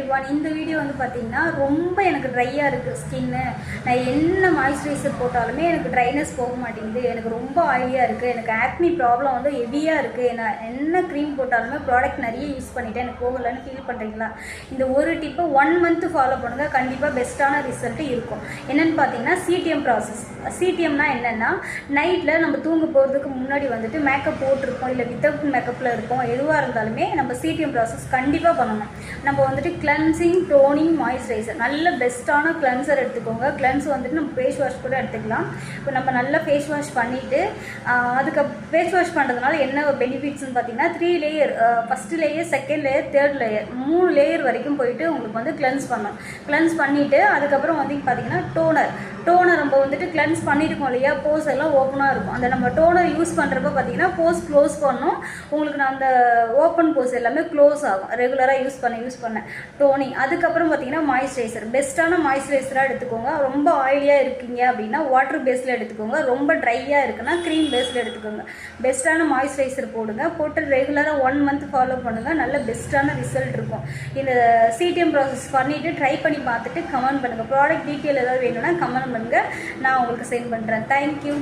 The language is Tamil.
எவ்ரிவான். இந்த வீடியோ வந்து பார்த்தீங்கன்னா ரொம்ப எனக்கு ட்ரையாக இருக்குது ஸ்கின்னு. நான் என்ன மாய்ஸ்சரைசர் போட்டாலுமே எனக்கு ட்ரைனஸ் போக மாட்டேங்குது. எனக்கு ரொம்ப ஆயிலியாக இருக்குது. எனக்கு ஆக்னி ப்ராப்ளம் வந்து ஹெவியாக இருக்குது. நான் என்ன க்ரீம் போட்டாலுமே ப்ராடக்ட் நிறைய யூஸ் பண்ணிவிட்டேன், எனக்கு போகலன்னு ஃபீல் பண்ணுறீங்களா? இந்த ஒரு டிப்பை 1 மந்த் ஃபாலோ பண்ணுங்கள், கண்டிப்பாக பெஸ்ட்டான ரிசல்ட்டு இருக்கும். என்னென்னு பார்த்தீங்கன்னா சிடிஎம் ப்ராசஸ். சிடிஎம்னா என்னென்னா, நைட்டில் நம்ம தூங்க போகிறதுக்கு முன்னாடி வந்துட்டு மேக்கப் போட்டிருப்போம், இல்லை வித்தவுட் மேக்கப்பில் இருப்போம், எதுவாக இருந்தாலுமே நம்ம சிடிஎம் ப்ராசஸ் கண்டிப்பாக பண்ணணும். நம்ம வந்துட்டு கிளென்சிங், டோனிங், மாய்ஸ்சரைசர், நல்ல பெஸ்ட்டான கிளென்சர் எடுத்துக்கோங்க. கிளென்ஸ் வந்துட்டு நம்ம ஃபேஸ் வாஷ் கூட எடுத்துக்கலாம். இப்போ நம்ம நல்லா ஃபேஸ் வாஷ் பண்ணிவிட்டு அதுக்கு ஃபேஸ் வாஷ் பண்ணுறதுனால என்ன பெனிஃபிட்ஸ்னு பார்த்தீங்கன்னா 3 layer, first layer, second layer, third layer, 3 layer வரைக்கும் போயிட்டு உங்களுக்கு வந்து கிளென்ஸ் பண்ணணும். கிளென்ஸ் பண்ணிவிட்டு அதுக்கப்புறம் வந்து பார்த்தீங்கன்னா டோனர் நம்ம வந்துட்டு கிளென்ஸ் பண்ணியிருக்கோம் இல்லையா, போஸ் எல்லாம் ஓப்பனாக இருக்கும். அந்த நம்ம டோனர் யூஸ் பண்ணுறப்ப பார்த்தீங்கன்னா போஸ் க்ளோஸ் பண்ணணும். உங்களுக்கு நான் அந்த ஓப்பன் போஸ் எல்லாமே க்ளோஸ் ஆகும் ரெகுலராக யூஸ் பண்ண டோனிங். அதுக்கப்புறம் பார்த்தீங்கன்னா மாய்ஸ்சரைசர், பெஸ்ட்டான மாய்ஸ்சரைசராக எடுத்துக்கோங்க. ரொம்ப ஆயிலியாக இருக்கீங்க அப்படின்னா வாட்டர் பேஸில் எடுத்துக்கோங்க. ரொம்ப ட்ரையாக இருக்குன்னா க்ரீம் பேஸில் எடுத்துக்கோங்க. பெஸ்ட்டான மாய்ஸ்சரைசர் போடுங்க. போட்டு ரெகுலராக 1 மந்த் ஃபாலோ பண்ணுங்கள். நல்ல பெஸ்ட்டான ரிசல்ட் இருக்கும். இந்த சிடிஎம் ப்ராசஸ் பண்ணிவிட்டு ட்ரை பண்ணி பார்த்துட்டு கமெண்ட் பண்ணுங்கள். ப்ராடக்ட் டீட்டெயில் ஏதாவது வேணும்னா கமெண்ட் பண்ணுங்கள், நான் உங்களுக்கு சென்ட் பண்ணுறேன். தேங்க்யூ.